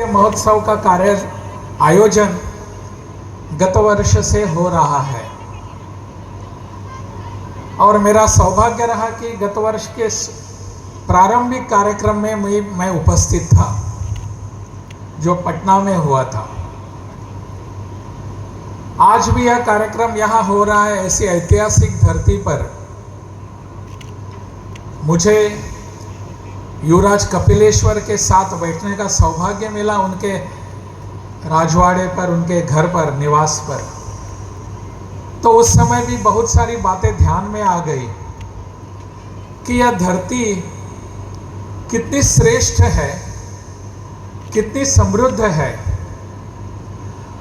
महोत्सव का कार्य आयोजन गत वर्ष से हो रहा है और मेरा सौभाग्य रहा कि गत वर्ष के प्रारंभिक कार्यक्रम में मैं उपस्थित था जो पटना में हुआ था। आज भी यह कार्यक्रम यहाँ हो रहा है। ऐसी ऐतिहासिक धरती पर मुझे युवराज कपिलेश्वर के साथ बैठने का सौभाग्य मिला, उनके राजवाड़े पर, उनके घर पर, निवास पर। तो उस समय भी बहुत सारी बातें ध्यान में आ गई कि यह धरती कितनी श्रेष्ठ है, कितनी समृद्ध है,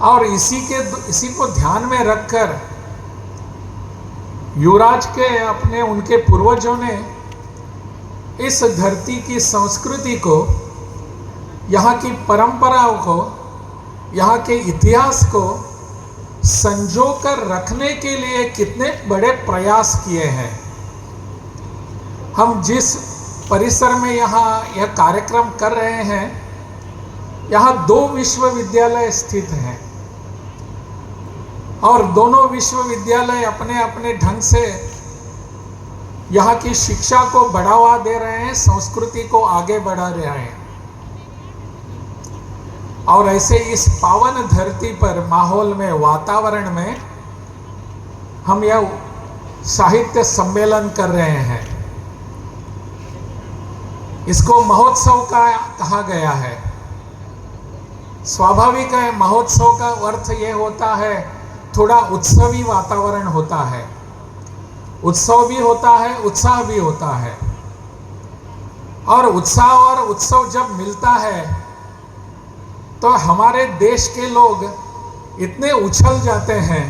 और इसी को ध्यान में रखकर युवराज के उनके पूर्वजों ने इस धरती की संस्कृति को, यहाँ की परंपराओं को, यहाँ के इतिहास को संजो कर रखने के लिए कितने बड़े प्रयास किए हैं। हम जिस परिसर में यह कार्यक्रम कर रहे हैं, यहाँ 2 विश्वविद्यालय स्थित हैं और दोनों विश्वविद्यालय अपने अपने ढंग से यहाँ की शिक्षा को बढ़ावा दे रहे हैं, संस्कृति को आगे बढ़ा रहे हैं। और ऐसे इस पावन धरती पर, माहौल में, वातावरण में हम यह साहित्य सम्मेलन कर रहे हैं। इसको महोत्सव का कहा गया है। स्वाभाविक है, महोत्सव का अर्थ यह होता है थोड़ा उत्सवी वातावरण होता है, उत्सव भी होता है, उत्साह भी होता है। और उत्साह और उत्सव जब मिलता है तो हमारे देश के लोग इतने उछल जाते हैं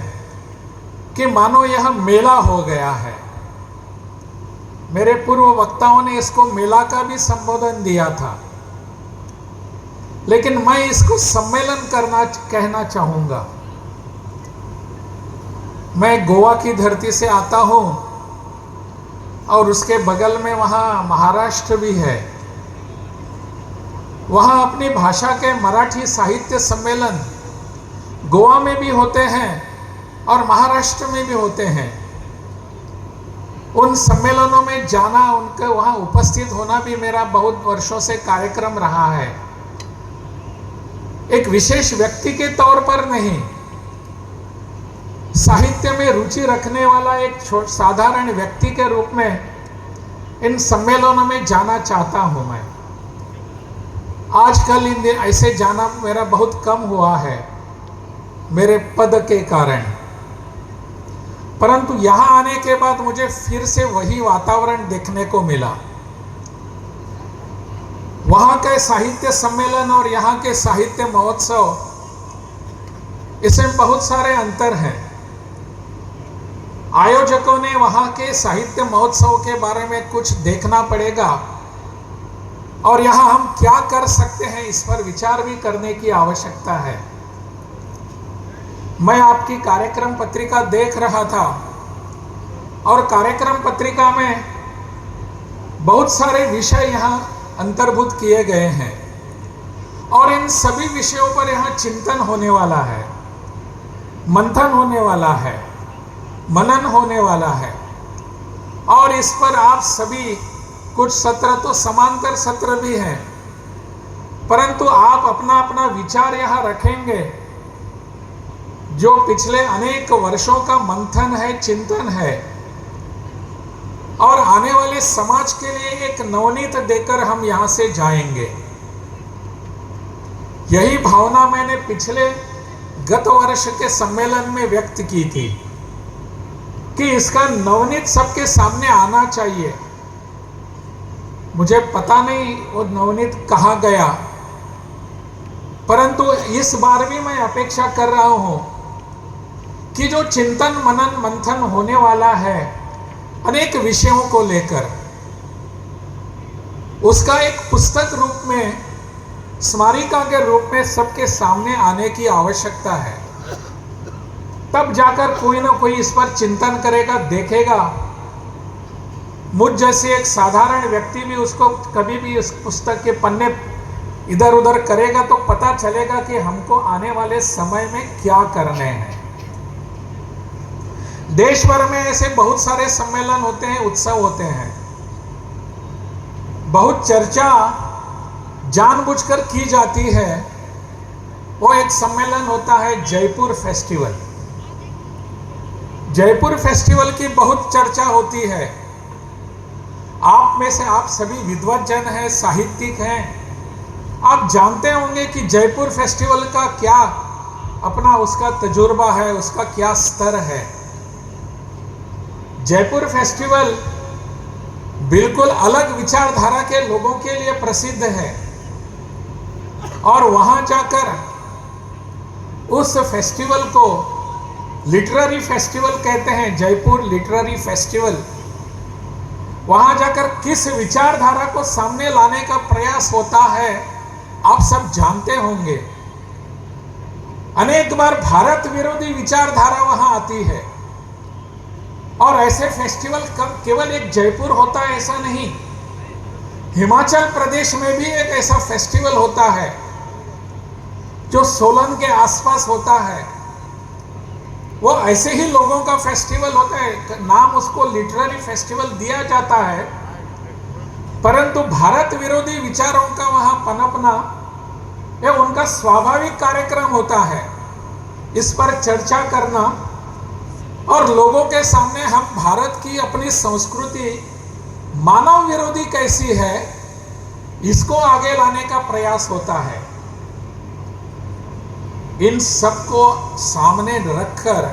कि मानो यह मेला हो गया है। मेरे पूर्व वक्ताओं ने इसको मेला का भी संबोधन दिया था, लेकिन मैं इसको सम्मेलन कहना चाहूंगा। मैं गोवा की धरती से आता हूं और उसके बगल में वहाँ महाराष्ट्र भी है। वहाँ अपनी भाषा के मराठी साहित्य सम्मेलन गोवा में भी होते हैं और महाराष्ट्र में भी होते हैं। उन सम्मेलनों में जाना, उनके वहाँ उपस्थित होना भी मेरा बहुत वर्षों से कार्यक्रम रहा है। एक विशेष व्यक्ति के तौर पर नहीं, साहित्य में रुचि रखने वाला एक साधारण व्यक्ति के रूप में इन सम्मेलनों में जाना चाहता हूं मैं। आजकल इन दिन ऐसे जाना मेरा बहुत कम हुआ है मेरे पद के कारण, परंतु यहां आने के बाद मुझे फिर से वही वातावरण देखने को मिला। वहां के साहित्य सम्मेलन और यहाँ के साहित्य महोत्सव, इसमें बहुत सारे अंतर हैं। आयोजकों ने वहां के साहित्य महोत्सव के बारे में कुछ देखना पड़ेगा और यहां हम क्या कर सकते हैं, इस पर विचार भी करने की आवश्यकता है। मैं आपकी कार्यक्रम पत्रिका देख रहा था और कार्यक्रम पत्रिका में बहुत सारे विषय यहां अंतर्भूत किए गए हैं और इन सभी विषयों पर यहां चिंतन होने वाला है, मंथन होने वाला है, मनन होने वाला है। और इस पर आप सभी, कुछ सत्र तो समांतर सत्र भी हैं, परंतु आप अपना अपना विचार यहाँ रखेंगे। जो पिछले अनेक वर्षों का मंथन है, चिंतन है, और आने वाले समाज के लिए एक नवनीत देकर हम यहाँ से जाएंगे। यही भावना मैंने पिछले गत वर्ष के सम्मेलन में व्यक्त की थी कि इसका नवनीत सबके सामने आना चाहिए। मुझे पता नहीं वो नवनीत कहाँ गया, परंतु इस बार भी मैं अपेक्षा कर रहा हूं कि जो चिंतन मनन मंथन होने वाला है अनेक विषयों को लेकर, उसका एक पुस्तक रूप में, स्मारिका के रूप में सबके सामने आने की आवश्यकता है। तब जाकर कोई ना कोई इस पर चिंतन करेगा, देखेगा। मुझ जैसे एक साधारण व्यक्ति भी उसको कभी भी उस पुस्तक के पन्ने इधर उधर करेगा तो पता चलेगा कि हमको आने वाले समय में क्या करने हैं। देश भर में ऐसे बहुत सारे सम्मेलन होते हैं, उत्सव होते हैं। बहुत चर्चा जानबूझकर की जाती है। वो एक सम्मेलन होता है जयपुर फेस्टिवल। जयपुर फेस्टिवल की बहुत चर्चा होती है। आप में से आप सभी विद्वत जन हैं, साहित्यिक हैं। आप जानते होंगे कि जयपुर फेस्टिवल का क्या अपना उसका तजुर्बा है, उसका क्या स्तर है। जयपुर फेस्टिवल बिल्कुल अलग विचारधारा के लोगों के लिए प्रसिद्ध है और वहां जाकर उस फेस्टिवल को लिटरेरी फेस्टिवल कहते हैं, जयपुर लिटरेरी फेस्टिवल। वहां जाकर किस विचारधारा को सामने लाने का प्रयास होता है आप सब जानते होंगे। अनेक बार भारत विरोधी विचारधारा वहां आती है और ऐसे फेस्टिवल केवल एक जयपुर होता है ऐसा नहीं, हिमाचल प्रदेश में भी एक ऐसा फेस्टिवल होता है जो सोलन के आसपास होता है। वो ऐसे ही लोगों का फेस्टिवल होता है, नाम उसको लिटरेरी फेस्टिवल दिया जाता है, परंतु भारत विरोधी विचारों का वहां पनपना यह उनका स्वाभाविक कार्यक्रम होता है। इस पर चर्चा करना और लोगों के सामने हम भारत की अपनी संस्कृति मानव विरोधी कैसी है इसको आगे लाने का प्रयास होता है। इन सबको सामने रखकर